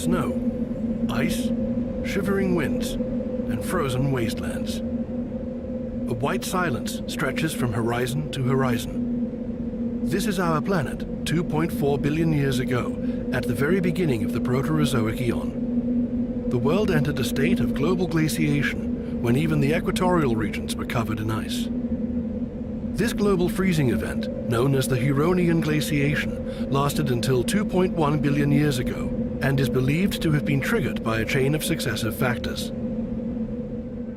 snow, ice, shivering winds, and frozen wastelands. A white silence stretches from horizon to horizon. This is our planet 2.4 billion years ago, at the very beginning of the Proterozoic eon. The world entered a state of global glaciation when even the equatorial regions were covered in ice. This global freezing event, known as the Huronian glaciation, lasted until 2.1 billion years ago and is believed to have been triggered by a chain of successive factors.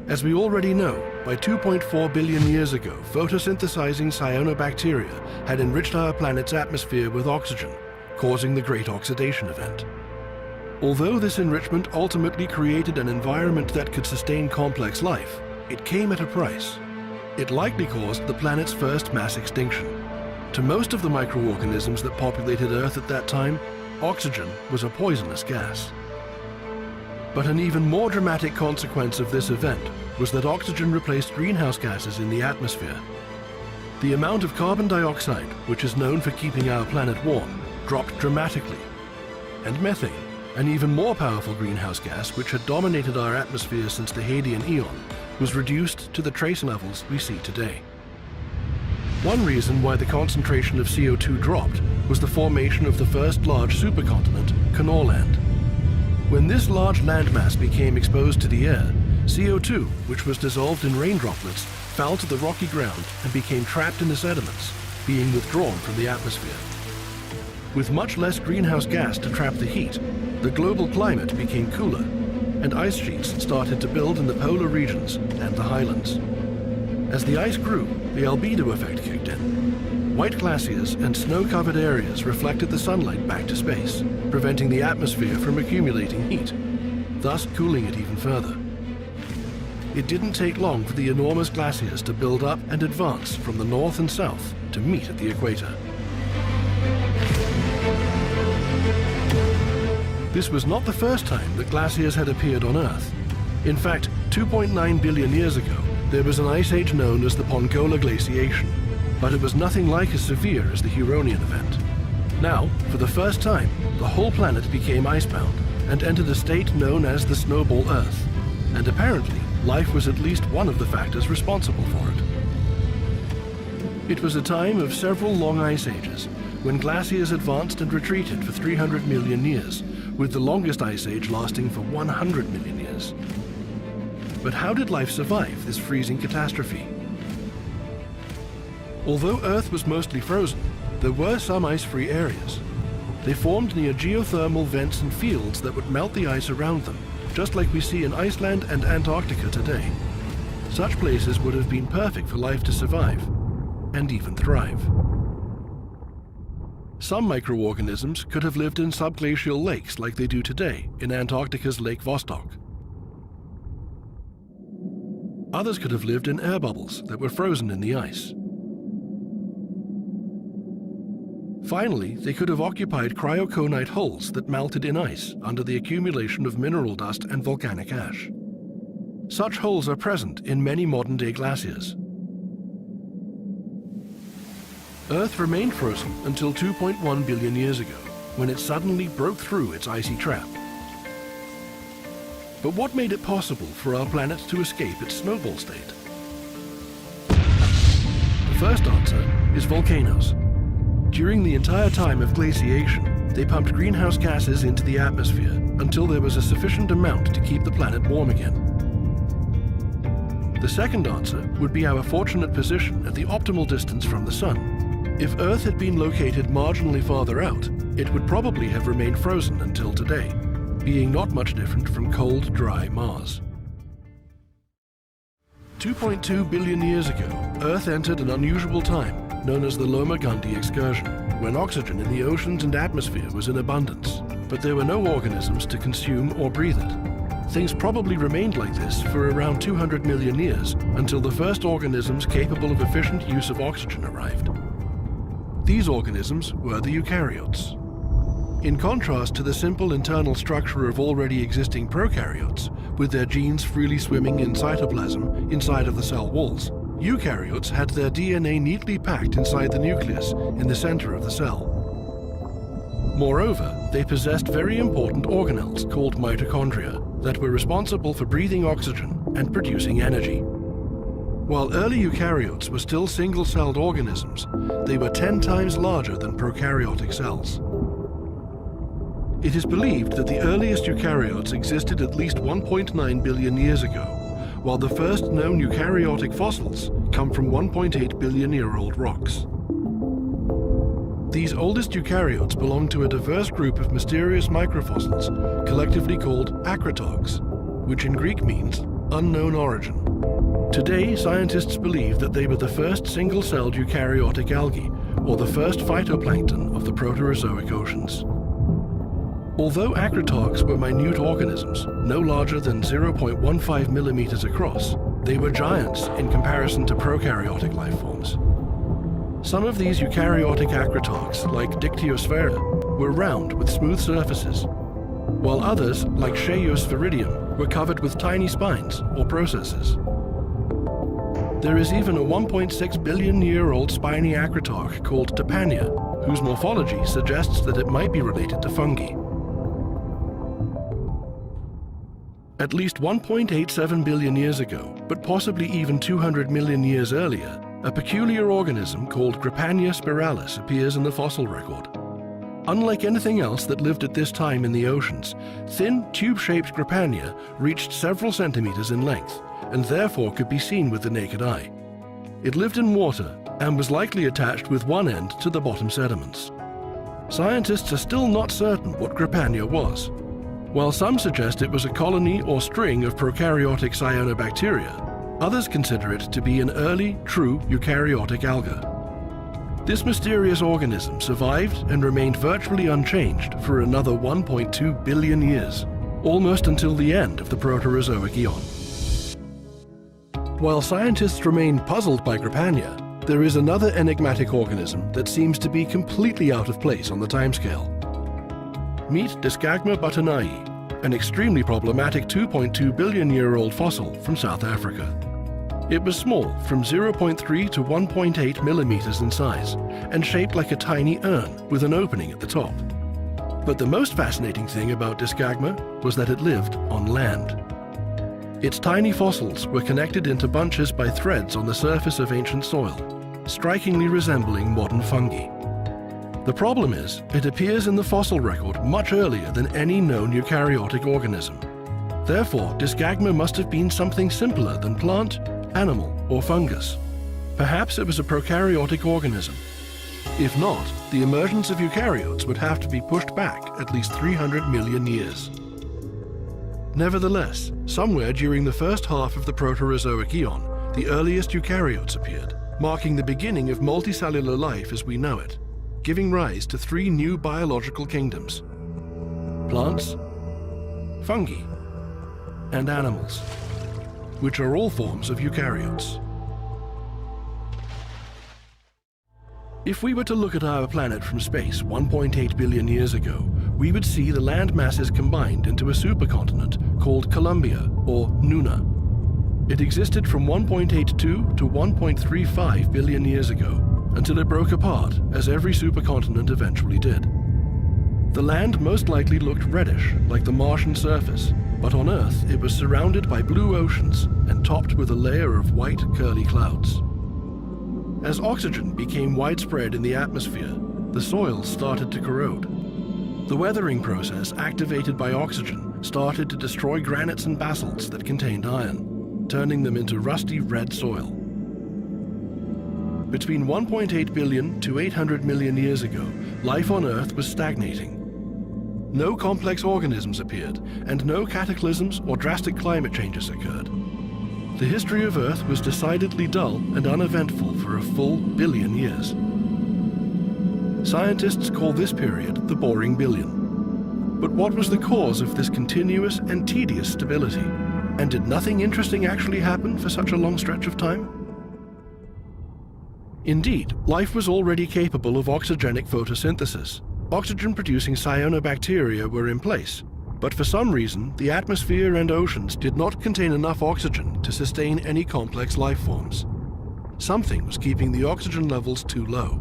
As we already know, by 2.4 billion years ago, photosynthesizing cyanobacteria had enriched our planet's atmosphere with oxygen, causing the Great Oxidation Event. Although this enrichment ultimately created an environment that could sustain complex life, it came at a price. It likely caused the planet's first mass extinction. To most of the microorganisms that populated Earth at that time, oxygen was a poisonous gas. But an even more dramatic consequence of this event was that oxygen replaced greenhouse gases in the atmosphere. The amount of carbon dioxide, which is known for keeping our planet warm, dropped dramatically. And methane, an even more powerful greenhouse gas which had dominated our atmosphere since the Hadean eon, was reduced to the trace levels we see today. One reason why the concentration of CO2 dropped was the formation of the first large supercontinent, Knorrland. When this large landmass became exposed to the air, CO2, which was dissolved in rain droplets, fell to the rocky ground and became trapped in the sediments, being withdrawn from the atmosphere. With much less greenhouse gas to trap the heat, the global climate became cooler, and ice sheets started to build in the polar regions and the highlands. As the ice grew, the albedo effect kicked in. White glaciers and snow-covered areas reflected the sunlight back to space, preventing the atmosphere from accumulating heat, thus cooling it even further. It didn't take long for the enormous glaciers to build up and advance from the north and south to meet at the equator. This was not the first time that glaciers had appeared on Earth. In fact, 2.9 billion years ago, there was an ice age known as the Pongola glaciation, but it was nothing like as severe as the Huronian event. Now, for the first time, the whole planet became icebound and entered a state known as the Snowball Earth, and apparently, life was at least one of the factors responsible for it. It was a time of several long ice ages, when glaciers advanced and retreated for 300 million years, with the longest ice age lasting for 100 million years. But how did life survive this freezing catastrophe? Although Earth was mostly frozen, there were some ice-free areas. They formed near geothermal vents and fields that would melt the ice around them, just like we see in Iceland and Antarctica today. Such places would have been perfect for life to survive, and even thrive. Some microorganisms could have lived in subglacial lakes like they do today in Antarctica's Lake Vostok. Others could have lived in air bubbles that were frozen in the ice. Finally, they could have occupied cryoconite holes that melted in ice under the accumulation of mineral dust and volcanic ash. Such holes are present in many modern-day glaciers. Earth remained frozen until 2.1 billion years ago, when it suddenly broke through its icy trap. But what made it possible for our planet to escape its snowball state? The first answer is volcanoes. During the entire time of glaciation, they pumped greenhouse gases into the atmosphere until there was a sufficient amount to keep the planet warm again. The second answer would be our fortunate position at the optimal distance from the Sun. If Earth had been located marginally farther out, it would probably have remained frozen until today, being not much different from cold, dry Mars. 2.2 billion years ago, Earth entered an unusual time known as the Loma-Gundy excursion, when oxygen in the oceans and atmosphere was in abundance, but there were no organisms to consume or breathe it. Things probably remained like this for around 200 million years, until the first organisms capable of efficient use of oxygen arrived. These organisms were the eukaryotes. In contrast to the simple internal structure of already existing prokaryotes, with their genes freely swimming in cytoplasm inside of the cell walls, eukaryotes had their DNA neatly packed inside the nucleus in the center of the cell. Moreover, they possessed very important organelles called mitochondria that were responsible for breathing oxygen and producing energy. While early eukaryotes were still single-celled organisms, they were 10 times larger than prokaryotic cells. It is believed that the earliest eukaryotes existed at least 1.9 billion years ago, while the first known eukaryotic fossils come from 1.8 billion-year-old rocks. These oldest eukaryotes belong to a diverse group of mysterious microfossils, collectively called akratogs, which in Greek means unknown origin. Today, scientists believe that they were the first single-celled eukaryotic algae, or the first phytoplankton of the Proterozoic oceans. Although akratogs were minute organisms, no larger than 0.15 millimeters across, they were giants in comparison to prokaryotic life forms. Some of these eukaryotic akratogs, like Dictyosphera, were round with smooth surfaces, while others, like Sheiospheridium, were covered with tiny spines or processes. There is even a 1.6 billion-year-old spiny akratog called Tapania, whose morphology suggests that it might be related to fungi. At least 1.87 billion years ago, but possibly even 200 million years earlier, a peculiar organism called Grapania spiralis appears in the fossil record. Unlike anything else that lived at this time in the oceans, thin, tube-shaped Grapania reached several centimeters in length, and therefore could be seen with the naked eye. It lived in water and was likely attached with one end to the bottom sediments. Scientists are still not certain what Grapania was. While some suggest it was a colony or string of prokaryotic cyanobacteria, others consider it to be an early, true eukaryotic alga. This mysterious organism survived and remained virtually unchanged for another 1.2 billion years, almost until the end of the Proterozoic eon. While scientists remain puzzled by Grapania, there is another enigmatic organism that seems to be completely out of place on the timescale. Meet Discagma butternii, an extremely problematic 2.2 billion-year-old fossil from South Africa. It was small, from 0.3 to 1.8 millimeters in size, and shaped like a tiny urn with an opening at the top. But the most fascinating thing about Discagma was that it lived on land. Its tiny fossils were connected into bunches by threads on the surface of ancient soil, strikingly resembling modern fungi. The problem is, it appears in the fossil record much earlier than any known eukaryotic organism. Therefore, Discagma must have been something simpler than plant, animal, or fungus. Perhaps it was a prokaryotic organism. If not, the emergence of eukaryotes would have to be pushed back at least 300 million years. Nevertheless, somewhere during the first half of the Proterozoic eon, the earliest eukaryotes appeared, marking the beginning of multicellular life as we know it, giving rise to 3 new biological kingdoms: plants, fungi, and animals, which are all forms of eukaryotes. If we were to look at our planet from space 1.8 billion years ago, we would see the land masses combined into a supercontinent called Columbia, or Nuna. It existed from 1.82 to 1.35 billion years ago, until it broke apart, as every supercontinent eventually did. The land most likely looked reddish, like the Martian surface, but on Earth it was surrounded by blue oceans and topped with a layer of white, curly clouds. As oxygen became widespread in the atmosphere, the soil started to corrode. The weathering process activated by oxygen started to destroy granites and basalts that contained iron, turning them into rusty red soil. Between 1.8 billion to 800 million years ago, life on Earth was stagnating. No complex organisms appeared, and no cataclysms or drastic climate changes occurred. The history of Earth was decidedly dull and uneventful for a full billion years. Scientists call this period the Boring Billion. But what was the cause of this continuous and tedious stability? And did nothing interesting actually happen for such a long stretch of time? Indeed, life was already capable of oxygenic photosynthesis. Oxygen-producing cyanobacteria were in place, but for some reason, the atmosphere and oceans did not contain enough oxygen to sustain any complex life forms. Something was keeping the oxygen levels too low.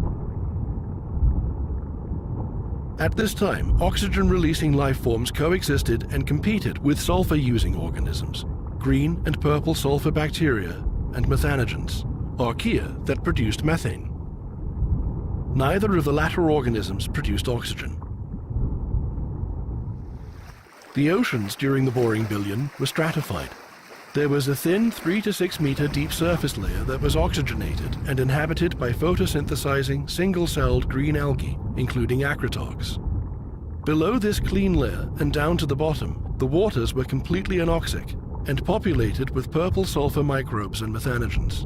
At this time, oxygen-releasing life forms coexisted and competed with sulfur-using organisms, green and purple sulfur bacteria and methanogens, archaea that produced methane. Neither of the latter organisms produced oxygen. The oceans during the boring billion were stratified. There was a thin 3 to 6 meter deep surface layer that was oxygenated and inhabited by photosynthesizing single-celled green algae, including acritarchs. Below this clean layer and down to the bottom, the waters were completely anoxic and populated with purple sulfur microbes and methanogens.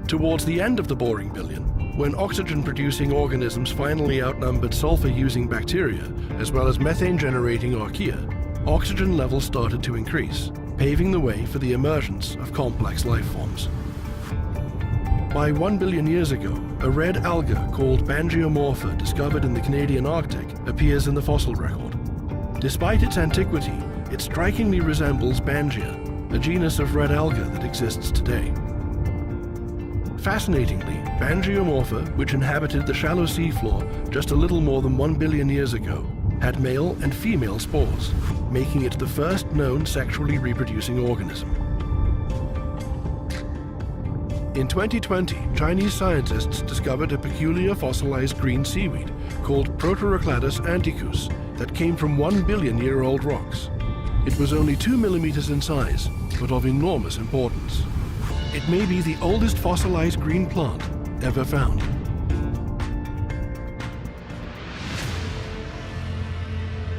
Towards the end of the boring billion, when oxygen-producing organisms finally outnumbered sulfur-using bacteria, as well as methane-generating archaea, oxygen levels started to increase, paving the way for the emergence of complex life forms. By 1 billion years ago, a red alga called Bangiomorpha, discovered in the Canadian Arctic, appears in the fossil record. Despite its antiquity, it strikingly resembles Bangia, a genus of red alga that exists today. Fascinatingly, Bangiomorpha, which inhabited the shallow seafloor just a little more than 1 billion years ago, had male and female spores, making it the first known sexually reproducing organism. In 2020, Chinese scientists discovered a peculiar fossilized green seaweed called Proterozoic anticus that came from 1 billion-year-old rocks. It was only 2 millimeters in size, but of enormous importance. It may be the oldest fossilized green plant ever found.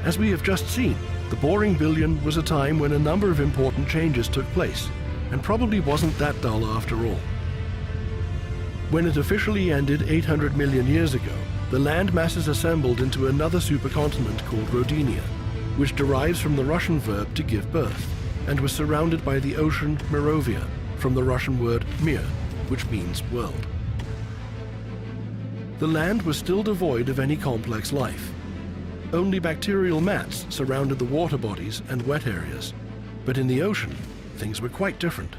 As we have just seen, the boring billion was a time when a number of important changes took place, and probably wasn't that dull after all. When it officially ended 800 million years ago, the land masses assembled into another supercontinent called Rodinia, which derives from the Russian verb to give birth, and was surrounded by the ocean Mirovia, from the Russian word mir, which means world. The land was still devoid of any complex life. Only bacterial mats surrounded the water bodies and wet areas, but in the ocean, things were quite different.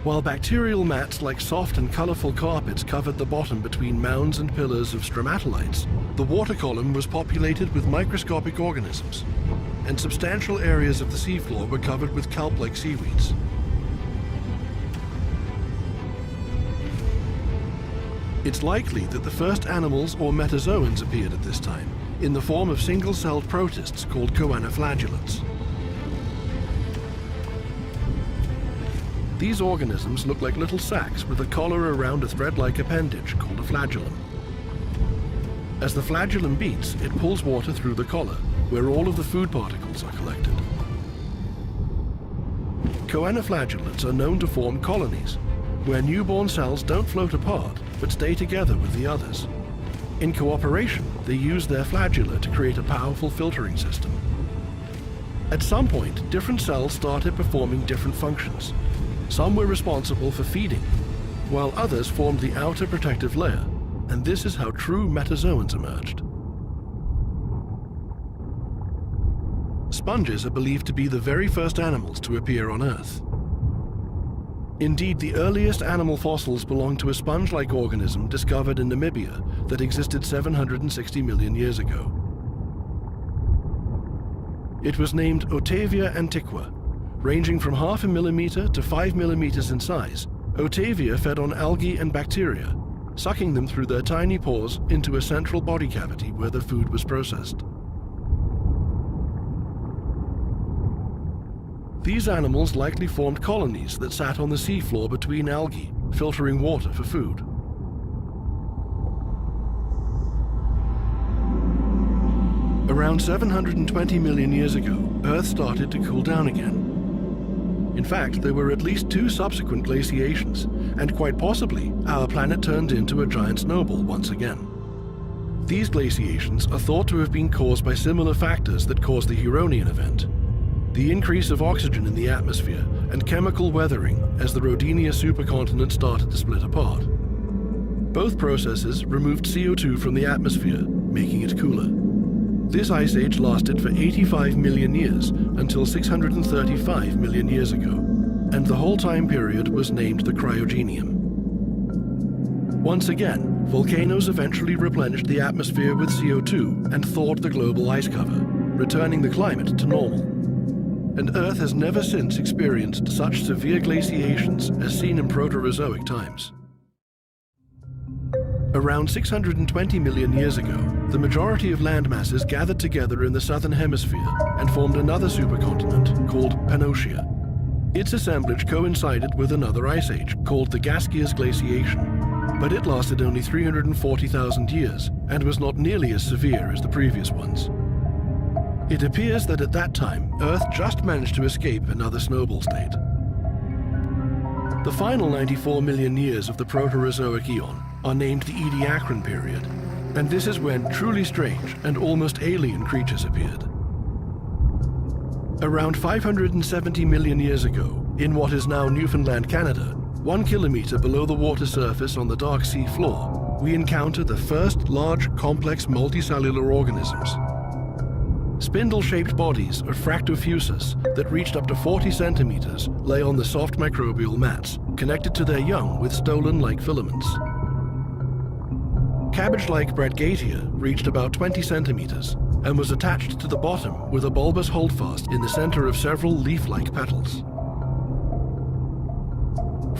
While bacterial mats like soft and colorful carpets covered the bottom between mounds and pillars of stromatolites, the water column was populated with microscopic organisms, and substantial areas of the seafloor were covered with kelp-like seaweeds. It's likely that the first animals or metazoans appeared at this time, in the form of single-celled protists called choanoflagellates. These organisms look like little sacs with a collar around a thread-like appendage called a flagellum. As the flagellum beats, it pulls water through the collar, where all of the food particles are collected. Choanoflagellates are known to form colonies, where newborn cells don't float apart, but stay together with the others. In cooperation, they use their flagella to create a powerful filtering system. At some point, different cells started performing different functions. Some were responsible for feeding, while others formed the outer protective layer, and this is how true metazoans emerged. Sponges are believed to be the very first animals to appear on Earth. Indeed, the earliest animal fossils belong to a sponge-like organism discovered in Namibia that existed 760 million years ago. It was named Otavia antiqua. Ranging from 0.5 millimeter to 5 millimeters in size, Otavia fed on algae and bacteria, sucking them through their tiny pores into a central body cavity where the food was processed. These animals likely formed colonies that sat on the seafloor between algae, filtering water for food. Around 720 million years ago, Earth started to cool down again. In fact, there were at least 2 subsequent glaciations, and quite possibly, our planet turned into a giant snowball once again. These glaciations are thought to have been caused by similar factors that caused the Huronian event: the increase of oxygen in the atmosphere and chemical weathering as the Rodinia supercontinent started to split apart. Both processes removed CO2 from the atmosphere, making it cooler. This ice age lasted for 85 million years until 635 million years ago, and the whole time period was named the Cryogenium. Once again, volcanoes eventually replenished the atmosphere with CO2 and thawed the global ice cover, returning the climate to normal. And Earth has never since experienced such severe glaciations as seen in Proterozoic times. Around 620 million years ago, the majority of land masses gathered together in the southern hemisphere and formed another supercontinent called Pannotia. Its assemblage coincided with another ice age called the Gaskier's glaciation, but it lasted only 340,000 years and was not nearly as severe as the previous ones. It appears that at that time, Earth just managed to escape another snowball state. The final 94 million years of the Proterozoic eon are named the Ediacaran period, and this is when truly strange and almost alien creatures appeared. Around 570 million years ago, in what is now Newfoundland, Canada, 1 kilometer below the water surface on the dark sea floor, we encounter the first large, complex multicellular organisms. Spindle-shaped bodies of Fractophusus that reached up to 40 centimeters lay on the soft microbial mats, connected to their young with stolon-like filaments. Cabbage-like Bradgatia reached about 20 centimeters and was attached to the bottom with a bulbous holdfast in the center of several leaf-like petals.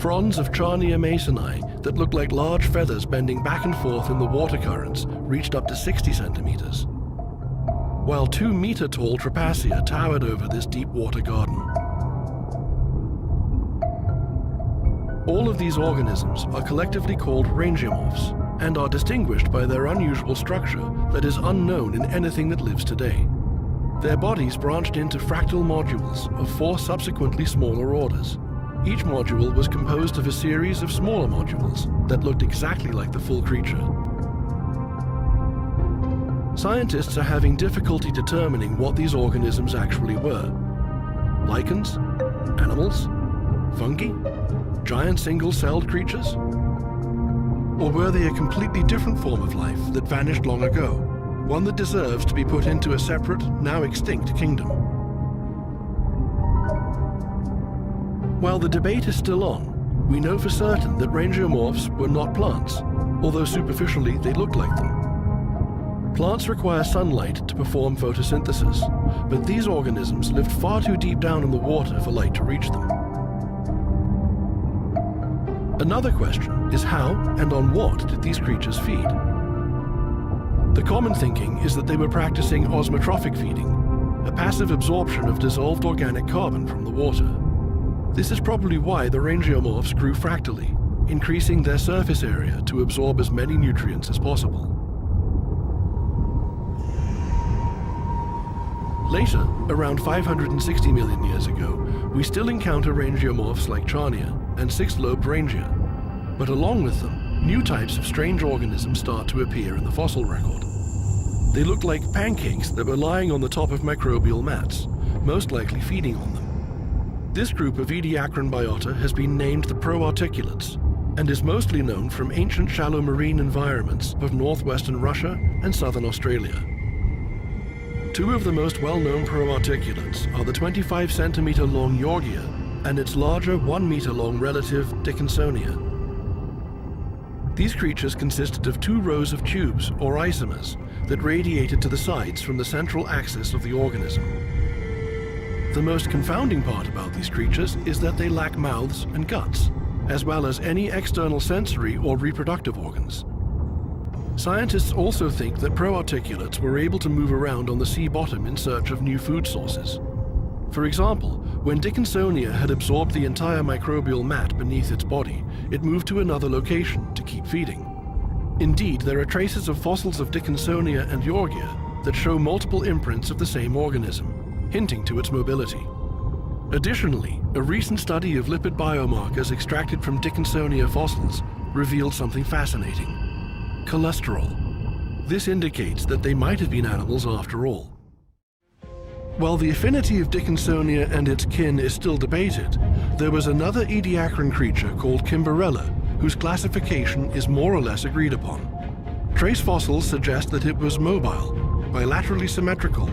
Fronds of Charnia masoni that looked like large feathers bending back and forth in the water currents reached up to 60 centimeters, while 2-meter-tall Trapacia towered over this deep water garden. All of these organisms are collectively called rangeomorphs and are distinguished by their unusual structure that is unknown in anything that lives today. Their bodies branched into fractal modules of 4 subsequently smaller orders. Each module was composed of a series of smaller modules that looked exactly like the full creature. Scientists are having difficulty determining what these organisms actually were. Lichens? Animals? Fungi? Giant single-celled creatures? Or were they a completely different form of life that vanished long ago, one that deserves to be put into a separate, now extinct kingdom? While the debate is still on, we know for certain that rangeomorphs were not plants, although superficially they looked like them. Plants require sunlight to perform photosynthesis, but these organisms lived far too deep down in the water for light to reach them. Another question is how and on what did these creatures feed? The common thinking is that they were practicing osmotrophic feeding, a passive absorption of dissolved organic carbon from the water. This is probably why the rangeomorphs grew fractally, increasing their surface area to absorb as many nutrients as possible. Later, around 560 million years ago, we still encounter rangeomorphs like Charnia and six-lobed reindeer, but along with them, new types of strange organisms start to appear in the fossil record. They look like pancakes that were lying on the top of microbial mats, most likely feeding on them. This group of Ediacaran biota has been named the Proarticulates and is mostly known from ancient shallow marine environments of northwestern Russia and southern Australia. Two of the most well-known Proarticulates are the 25-centimeter-long Yorgia and its larger 1-meter-long relative Dickinsonia. These creatures consisted of 2 rows of tubes, or isomers, that radiated to the sides from the central axis of the organism. The most confounding part about these creatures is that they lack mouths and guts, as well as any external sensory or reproductive organs. Scientists also think that proarticulates were able to move around on the sea bottom in search of new food sources. For example, when Dickinsonia had absorbed the entire microbial mat beneath its body, it moved to another location to keep feeding. Indeed, there are traces of fossils of Dickinsonia and Yorgia that show multiple imprints of the same organism, hinting to its mobility. Additionally, a recent study of lipid biomarkers extracted from Dickinsonia fossils revealed something fascinating: cholesterol. This indicates that they might have been animals after all. While the affinity of Dickinsonia and its kin is still debated, there was another Ediacaran creature called Kimberella, whose classification is more or less agreed upon. Trace fossils suggest that it was mobile, bilaterally symmetrical,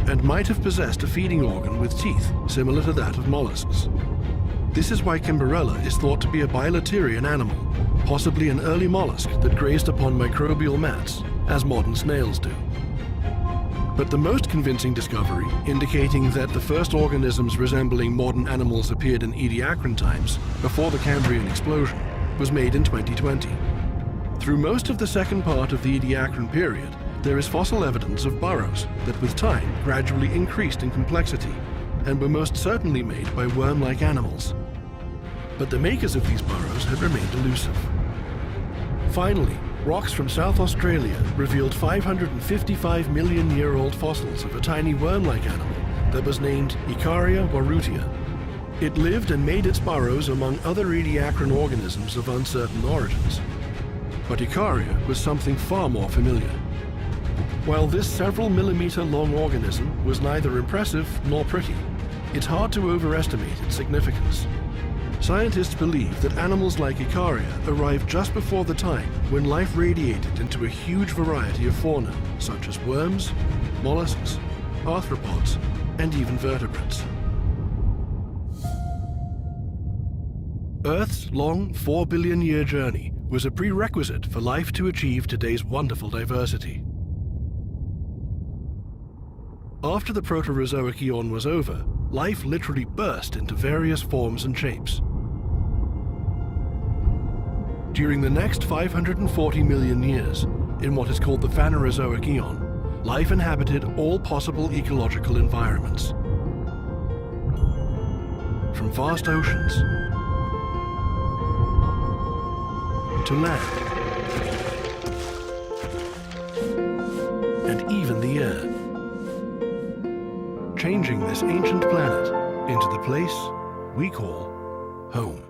and might have possessed a feeding organ with teeth similar to that of mollusks. This is why Kimberella is thought to be a bilaterian animal, possibly an early mollusk that grazed upon microbial mats, as modern snails do. But the most convincing discovery, indicating that the first organisms resembling modern animals appeared in Ediacaran times, before the Cambrian explosion, was made in 2020. Through most of the second part of the Ediacaran period, there is fossil evidence of burrows that with time gradually increased in complexity and were most certainly made by worm-like animals. But the makers of these burrows had remained elusive. Finally, rocks from South Australia revealed 555-million-year-old fossils of a tiny worm-like animal that was named Icaria warutia. It lived and made its burrows among other Ediacaran organisms of uncertain origins. But Icaria was something far more familiar. While this several millimeter long organism was neither impressive nor pretty, it's hard to overestimate its significance. Scientists believe that animals like Icaria arrived just before the time when life radiated into a huge variety of fauna, such as worms, mollusks, arthropods, and even vertebrates. Earth's long 4 billion-year journey was a prerequisite for life to achieve today's wonderful diversity. After the Proterozoic eon was over, life literally burst into various forms and shapes. During the next 540 million years, in what is called the Phanerozoic eon, life inhabited all possible ecological environments. From vast oceans to land, and even the air, changing this ancient planet into the place we call home.